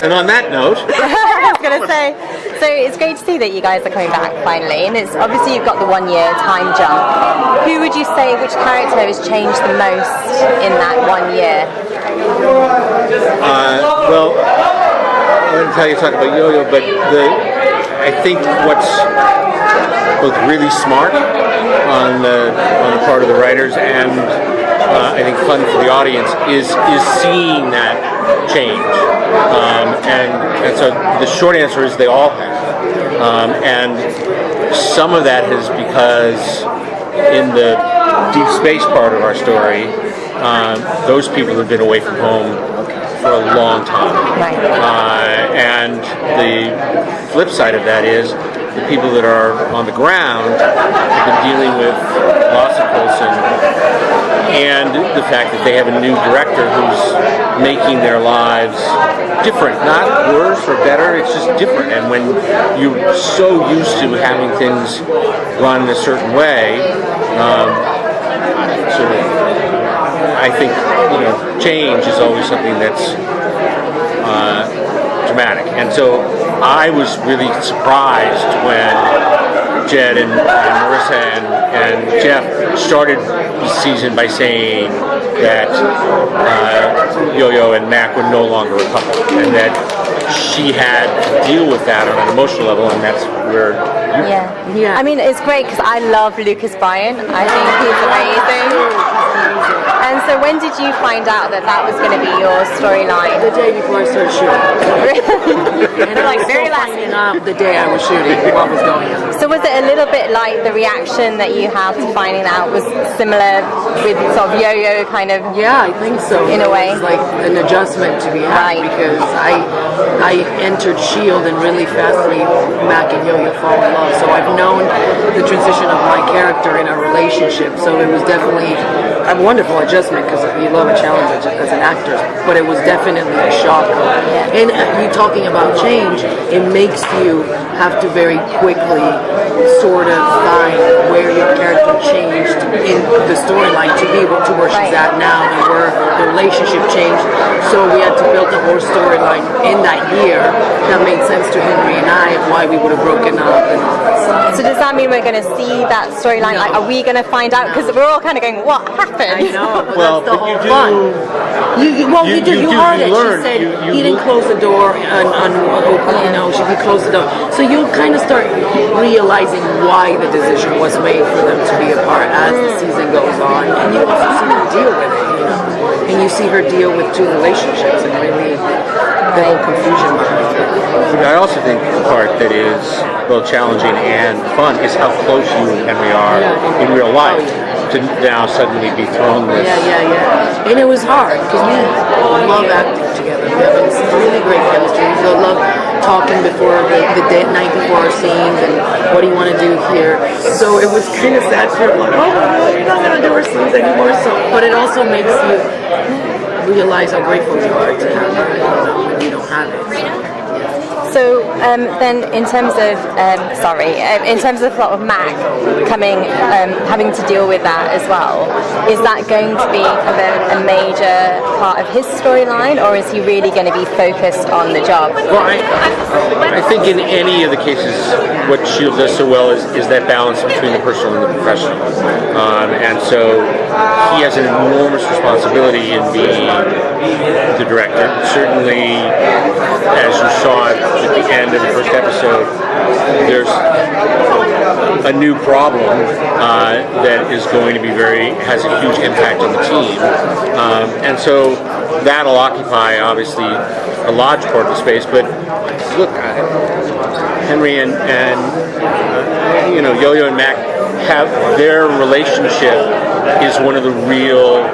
And on that note, I was going to say, so it's great to see that you guys are coming back finally, and it's obviously you've got the 1 year time jump. Who would you say, which character has changed the most in that 1 year? well, I'm going to tell you talk about Yo-Yo, but I think what's both really smart on the part of the writers and I think fun for the audience is seeing that change. And so the short answer is they all have. And some of that is because in the deep space part of our story, those people have been away from home for a long time. And the flip side of that is the people that are on the ground have been dealing with loss of Coulson and the fact that they have a new director who's making their lives different, not worse or better, it's just different. And when you're so used to having things run a certain way, I think change is always something that's dramatic. And so I was really surprised when Jed and Marissa and Jeph started the season by saying that Yo-Yo and Mac were no longer a couple, and that she had to deal with that on an emotional level, and that's where I mean, it's great because I love Lucas Bryan. I think he's amazing. And so when did you find out that was going to be your storyline? The day before I started shooting. And like very last the day I was shooting what was going on. So was it a little bit like the reaction that you had to finding out was similar with sort of Yo-Yo kind of? Yeah, I think so. In a way. It was like an adjustment to be had because I entered S.H.I.E.L.D. and really fastly Mac and Yo-Yo fall in love. So I've known the transition of my character in a relationship. So it was definitely a wonderful adjustment because you love a challenge as an actor. But it was definitely a shock. And you talking about change, it makes you have to very quickly sort of find where your character changed in the storyline to be to where she's at now and where the relationship changed. So we had to build the whole storyline in that year that made sense to Henry and I, why we would have broken up and all that stuff. So does that mean we're going to see that storyline? Like, are we going to find out? Because we're all kind of going, what happened? I know, but that's the whole fun. You heard it. She said he didn't close the door he closed the door. So you'll kind of start realizing why the decision was made for them to be apart as the season goes on, and you also see her deal with it, and you see her deal with two relationships and really the whole confusion behind it. I also think the part that is both challenging and fun is how close you and Henry are in real life. To now suddenly be thrown this. And it was hard because we love acting together. We have a really great chemistry. We love talking before the night before our scenes and what do you want to do here. So it was kind of sad for like, you're not going to do our scenes anymore. But it also makes you realize how grateful you are to have it when you don't have it. So then, in terms of sort of Mac coming, having to deal with that as well, is that going to be a major part of his storyline, or is he really going to be focused on the job? Well, I think in any of the cases, what S.H.I.E.L.D. does so well is that balance between the personal and the professional, and so he has an enormous responsibility in being the director. Certainly, as you saw at the end of the first episode, there's a new problem that is going to be has a huge impact on the team, and so that'll occupy obviously a large part of the space. But look, Henry and Yo-Yo and Mac have their relationship is one of the real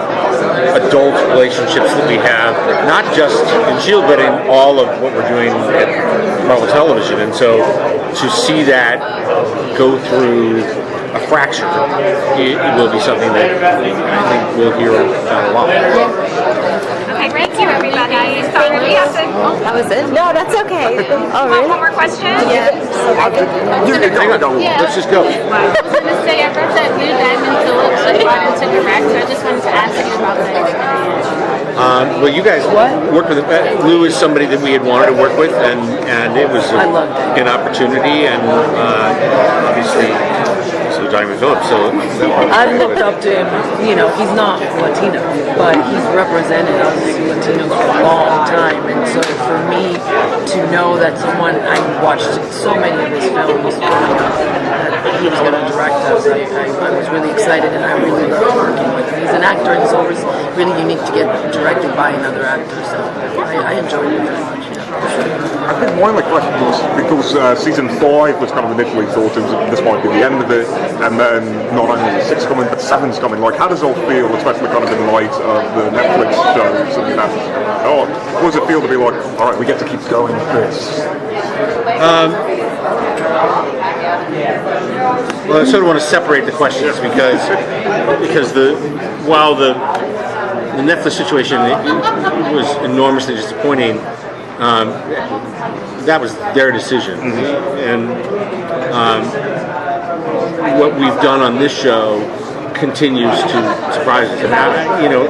adult relationships that we have, not just in S.H.I.E.L.D., but in all of what we're doing at Marvel Television. And so to see that go through a fracture, it will be something that I think we'll hear a lot. Okay, thank you, everybody. Sorry, we have to... That was it? No, that's okay. Oh, really? One more question? Yeah. Hang on, let's just go. I was going to say, I read that you, Diamond Phillips, was brought in to direct, so I just wanted to ask you about that. well, you guys worked with Lou is somebody that we had wanted to work with, and it was I loved it. an opportunity, and obviously, so Diamond Phillips. So I've looked up to him. You know, he's not Latino, but he's represented us Latinos for a long time. And so for me to know that someone, I watched so many of his films, that he was going to direct us, I was really excited, and I really loved working with him. He's an actor, and it's always really unique to get directed by another actor. So I enjoyed it very much. I think one of the questions, because season 5 was kind of initially thought this might be the end of it, and then not only is 6 coming, but 7's coming. Like, how does it all feel, especially kind of in light of the Netflix shows and that? Oh, what does it feel to be like, all right, we get to keep going with this? Well, I sort of want to separate the questions because while the Netflix situation was enormously disappointing, that was their decision, and what we've done on this show continues to surprise us. And you know,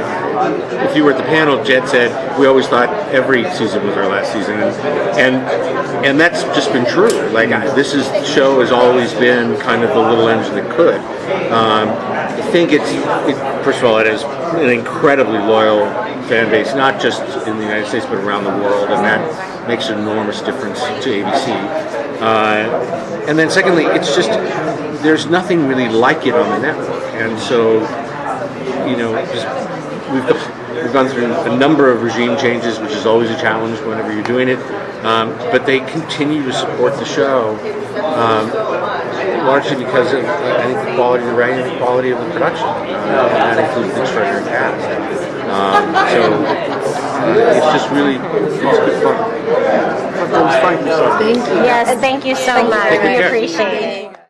if you were at the panel, Jed said we always thought every season was our last season, and that's just been true. Like this show has always been kind of the little engine that could. I think first of all, it has an incredibly loyal fan base, not just in the United States but around the world, and that makes an enormous difference to ABC. And then secondly, it's just there's nothing really like it on the network, and so you know, just we've gone through a number of regime changes, which is always a challenge whenever you're doing it. But they continue to support the show, largely because of I think the quality of the writing and the quality of the production. And that includes the extraordinary cast. It's just really good fun. Thank you so much. Thank you. Yes, thank you so much. Take We care. appreciate it.